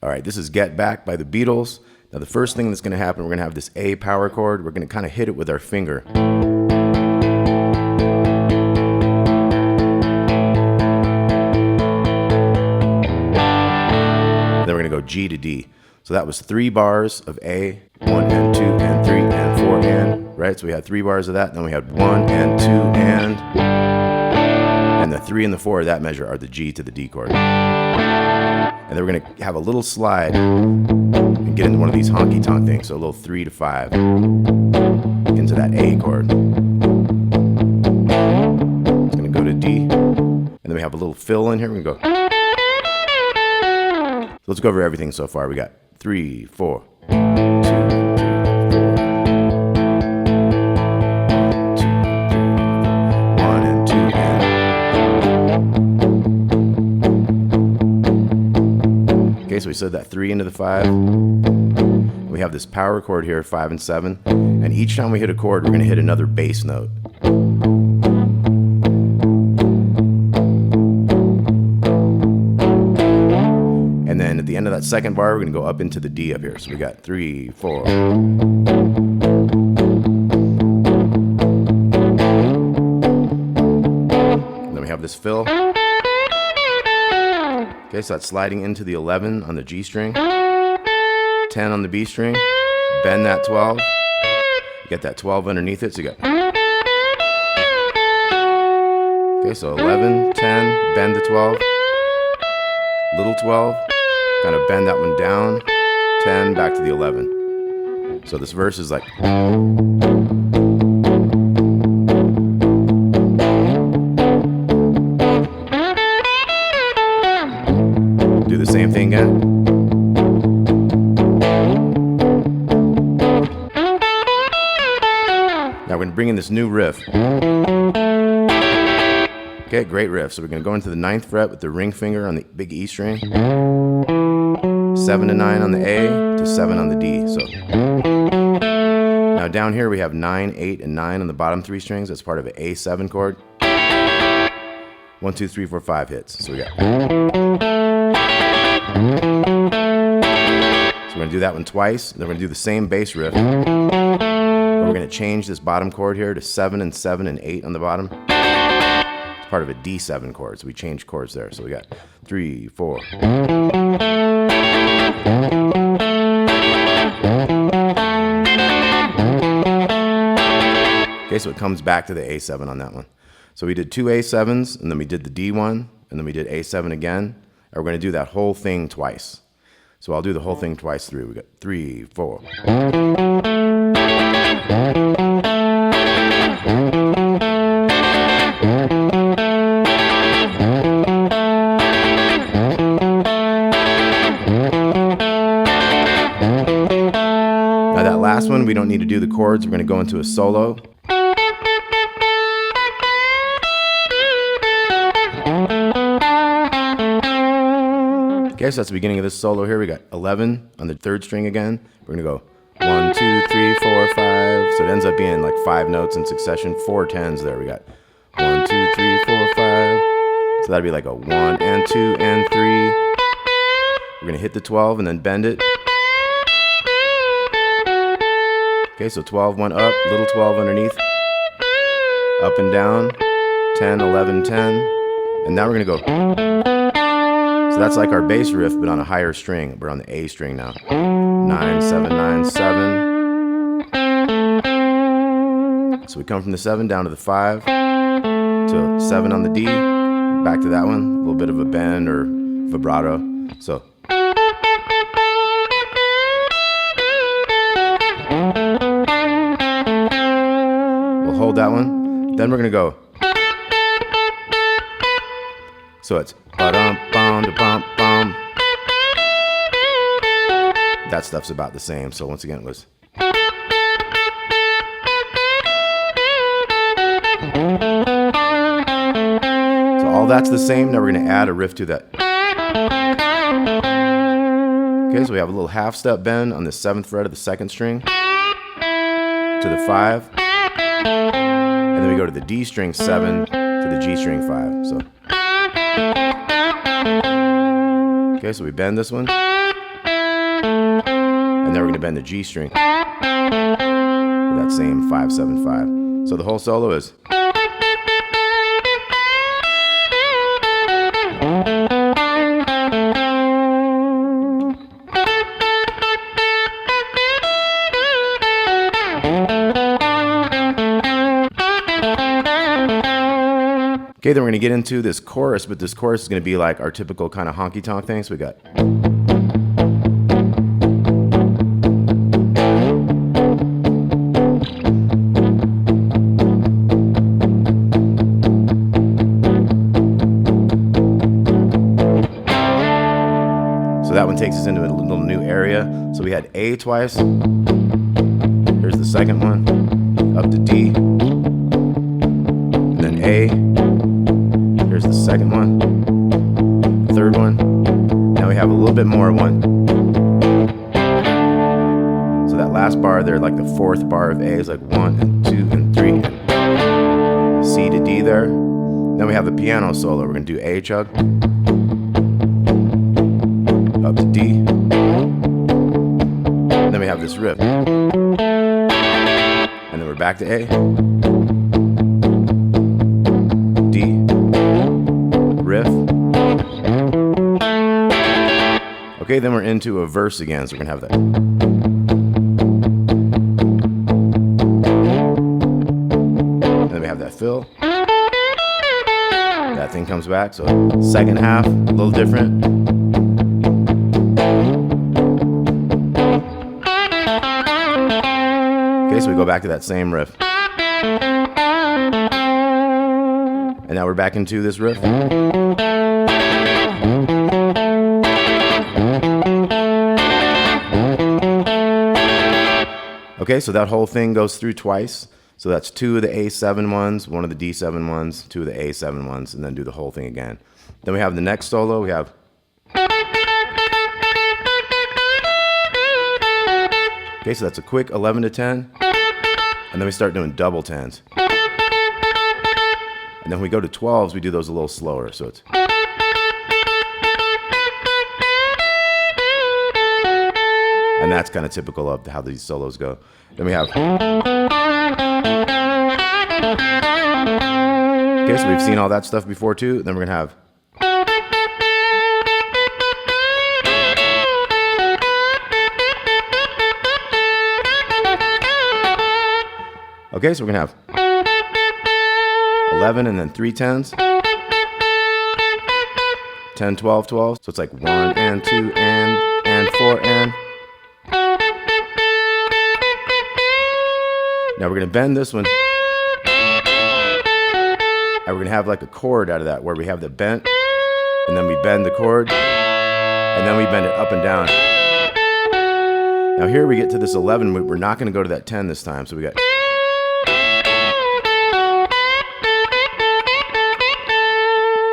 All right, this is Get Back by the Beatles. Now the first thing that's going to happen, we're going to have this A power chord. We're going to kind of hit it with our finger. Then we're going to go G to D. So that was 3 bars of A, 1 and 2 and 3 and 4 and, right? So we had 3 bars of that. Then we had 1 and 2 and the 3 and the 4 of that measure are the G to the D chord. And then we're going to have a little slide and get into one of these honky tonk things. So a little 3 to 5 into that A chord. It's going to go to D. And then we have a little fill in here. We're going to go. So let's go over everything so far. We got 3, 4, 2, 3, 4. 1, 2, 3, 1 and 2 and. Okay, so we slid that 3 into the 5. We have this power chord here, 5 and 7. And each time we hit a chord, we're going to hit another bass note. And then at the end of that second bar, we're going to go up into the D up here. So we got 3, 4. And then we have this fill. Okay, so that's sliding into the 11 on the G string, 10 on the B string, bend that 12. You get that 12 underneath it, so you got. Okay, so 11, 10, bend the 12, little 12. Kind of bend that one down, 10, back to the 11. So this verse is like. Do the same thing again. Now we're going to bring in this new riff. Okay, great riff. So we're going to go into the 9th fret with the ring finger on the big E string. 7 to 9 on the A to 7 on the D. So now down here we have 9, 8, and 9 on the bottom 3 strings. That's part of an A7 chord. 1, 2, 3, 4, 5 hits. So we got. So we're going to do that one twice. Then we're going to do the same bass riff. But we're going to change this bottom chord here to 7 and 7 and 8 on the bottom. It's part of a D7 chord. So we change chords there. So we got 3, 4. Okay, so it comes back to the A7 on that one. So we did 2 A7s, and then we did the D1, and then we did A7 again. And we're going to do that whole thing twice. So I'll do the whole thing twice through. We got 3, 4. Now that last one, we don't need to do the chords. We're going to go into a solo. Okay, so that's the beginning of this solo here. We got 11 on the 3rd string again. We're going to go 1, 2, 3, 4, 5. So it ends up being like 5 notes in succession, 4 10s there. We got 1, 2, 3, 4, 5. So that'd be like a 1 and 2 and 3. We're going to hit the 12 and then bend it. Okay, so 12, 1 up, little 12 underneath, up and down, 10, 11, 10, and now we're gonna go. So that's like our bass riff, but on a higher string. We're on the A string now. 9, 7, 9, 7. So we come from the 7 down to the 5, to 7 on the D, back to that one, a little bit of a bend or vibrato. So. Hold that one. Then we're gonna go. So it's ba-dum, bum, da bum, bum. That stuff's about the same. So once again, it was. So all that's the same. Now we're gonna add a riff to that. Okay, so we have a little half step bend on the 7th fret of the 2nd string to the 5. And then we go to the D string 7 to the G string 5. So Okay, so we bend this one. And then we're going to bend the G string with that same 5-7-5. So the whole solo is. Okay, then we're going to get into this chorus, but this chorus is going to be like our typical kind of honky tonk thing. So we got. So that one takes us into a little new area. So we had A twice. Here's the second one. Up to D. And then A. Here's the second one, third one. Now we have a little bit more one. So that last bar there, like the fourth bar of A is like 1 and 2 and 3 and C to D there. Then we have the piano solo. We're gonna do A chug, up to D. And then we have this riff. And then we're back to A. Riff. Okay, then we're into a verse again, so we're gonna have that. And then we have that fill. That thing comes back, so second half, a little different. Okay, so we go back to that same riff. And now we're back into this riff. Okay, so that whole thing goes through twice. So that's 2 of the A7 ones, 1 of the D7 ones, 2 of the A7 ones, and then do the whole thing again. Then we have the next solo. We have. Okay, so that's a quick 11 to 10. And then we start doing double 10s. And then when we go to 12s, we do those a little slower. So it's. And that's kind of typical of how these solos go. Then we have. Okay, so we've seen all that stuff before too. Then we're going to have. Okay, so we're going to have 11 and then 3 10s. 10, 12, 12. So it's like 1 and 2 and 4 and. Now we're going to bend this one. And we're going to have like a chord out of that where we have the bent. And then we bend the chord. And then we bend it up and down. Now here we get to this 11. We're not going to go to that 10 this time. So we got.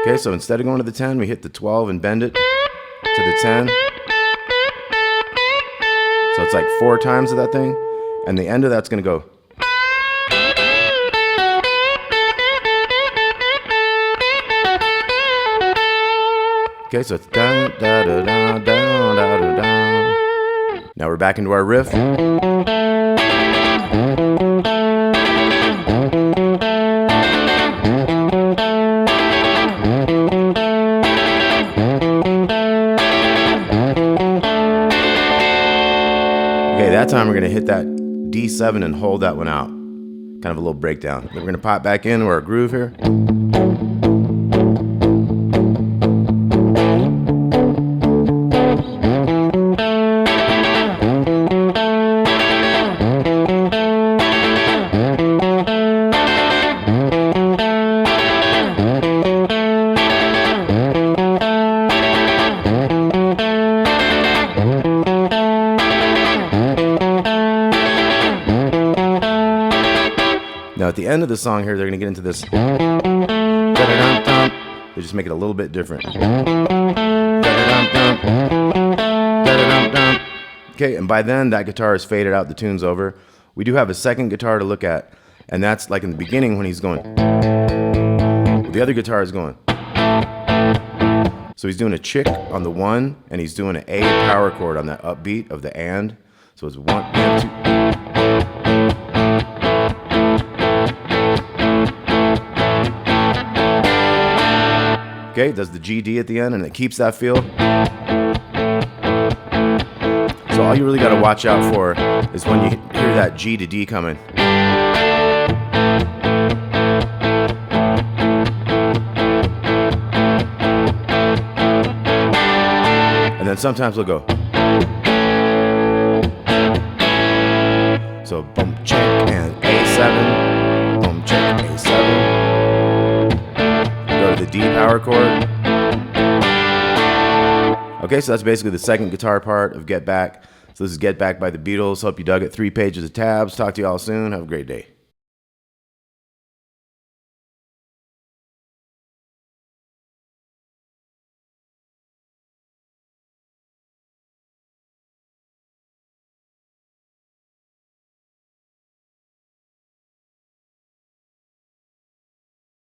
Okay, so instead of going to the 10, we hit the 12 and bend it to the 10. So it's like 4 times of that thing. And the end of that's going to go. Okay, so it's da da da da da da da da. Now we're back into our riff. Okay, that time we're going to hit that D7 and hold that one out. Kind of a little breakdown. Then we're going to pop back into our groove here. Now at the end of the song here, they're going to get into this. They just make it a little bit different. Okay, and by then that guitar is faded out, the tune's over. We do have a second guitar to look at, and that's like in the beginning when he's going. The other guitar is going. So he's doing a chick on the 1, and he's doing an A power chord on that upbeat of the and. So it's 1 and 2. Okay, does the GD at the end, and it keeps that feel. So all you really got to watch out for is when you hear that G to D coming. And then sometimes we'll go. So boom, check, and A7, boom, check, A7. Go to the D power chord. Okay, so that's basically the second guitar part of Get Back. So this is Get Back by the Beatles. Hope you dug it. 3 pages of tabs. Talk to you all soon. Have a great day.